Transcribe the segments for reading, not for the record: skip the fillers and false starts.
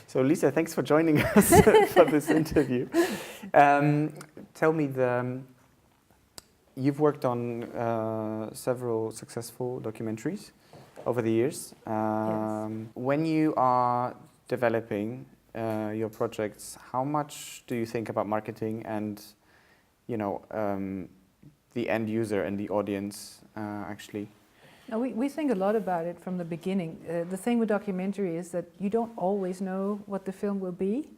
So Lisa, thanks for joining us for this interview. Tell me, you've worked on several successful documentaries over the years. Yes. When you are developing your projects, how much do you think about marketing and, the end user and the audience actually? Now, we think a lot about it from the beginning. The thing with documentary is that you don't always know what the film will be.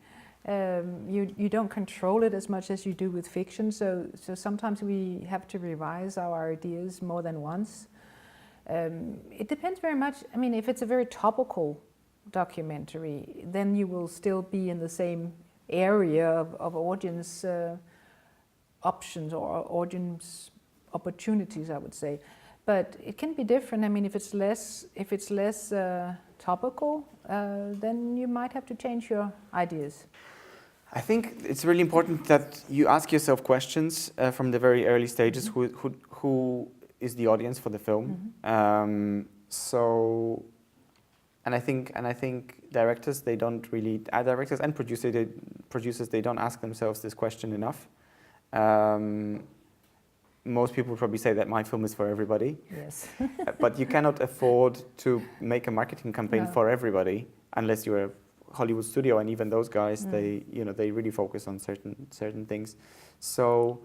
You don't control it as much as you do with fiction, so sometimes we have to revise our ideas more than once. It depends very much. I mean, if it's a very topical documentary, then you will still be in the same area of audience options or audience opportunities, I would say. But it can be different. I mean, if it's less topical, then you might have to change your ideas. I think it's really important that you ask yourself questions from the very early stages. Mm-hmm. Who is the audience for the film? Mm-hmm. And I think directors, they don't really, directors and producers, they don't ask themselves this question enough. Most people probably say that my film is for everybody. Yes. But you cannot afford to make a marketing campaign for everybody unless you're a Hollywood studio, and even those guys, they really focus on certain things. So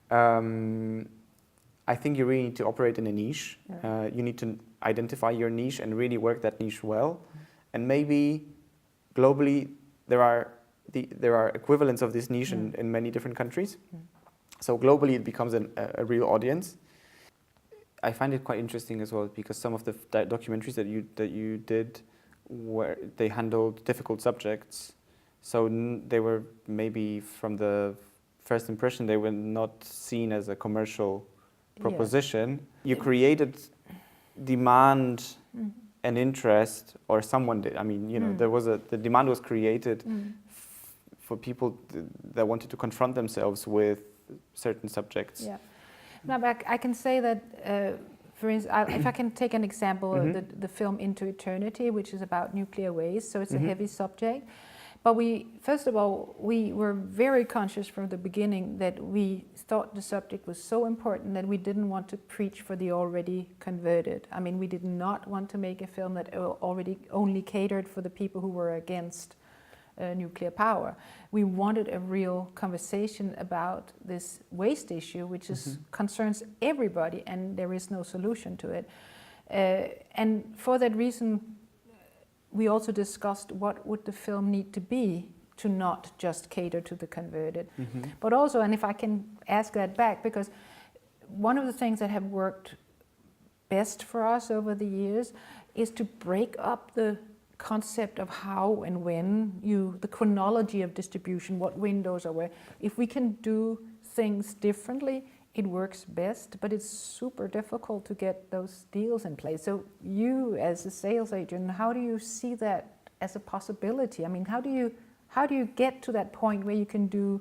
I think you really need to operate in a niche. Yeah. You need to identify your niche and really work that niche well. And maybe globally there are equivalents of this niche in many different countries. So globally it becomes a real audience. I find it quite interesting as well because some of the documentaries that you did, where they handled difficult subjects, so they were maybe from the first impression they were not seen as a commercial proposition. Yeah. You created demand and interest, or someone did. I mean, the demand was created for people that wanted to confront themselves with certain subjects. Yeah. Now, but I can say that, for instance, if I can take an example of the film Into Eternity, which is about nuclear waste, so it's a heavy subject. But first of all, we were very conscious from the beginning that we thought the subject was so important that we didn't want to preach for the already converted. I mean, we did not want to make a film that already only catered for the people who were against nuclear power. We wanted a real conversation about this waste issue, which concerns everybody, and there is no solution to it. And for that reason, we also discussed what would the film need to be to not just cater to the converted. But also, and if I can ask that back, because one of the things that have worked best for us over the years is to break up the concept of how and when the chronology of distribution, what windows are where. If we can do things differently, it works best, but it's super difficult to get those deals in place. So you, as a sales agent, how do you see that as a possibility? I mean, how do you get to that point where you can do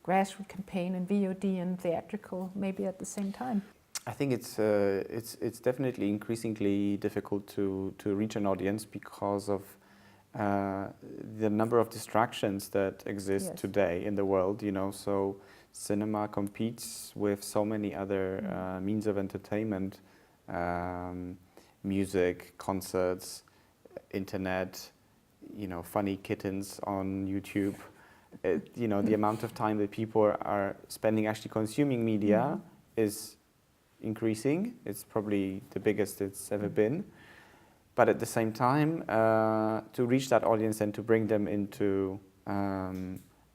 grassroots campaign and VOD and theatrical maybe at the same time? I think it's definitely increasingly difficult to reach an audience because of the number of distractions that exist today in the world. So cinema competes with so many other means of entertainment, music, concerts, internet, funny kittens on YouTube. The amount of time that people are spending actually consuming media is increasing. It's probably the biggest it's ever been. But at the same time, to reach that audience and to bring them into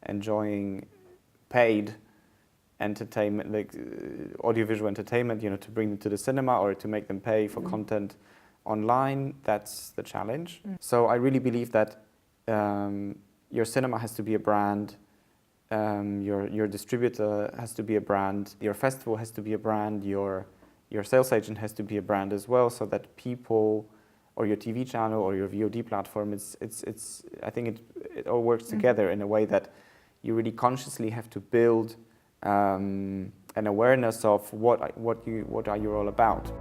enjoying paid entertainment, like audiovisual entertainment, to bring them to the cinema or to make them pay for content online, that's the challenge. So I really believe that your cinema has to be a brand, your distributor has to be a brand, your festival has to be a brand, your sales agent has to be a brand as well, so that people, or your TV channel or your VOD platform, I think it all works together in a way that you really consciously have to build an awareness of what are you all about.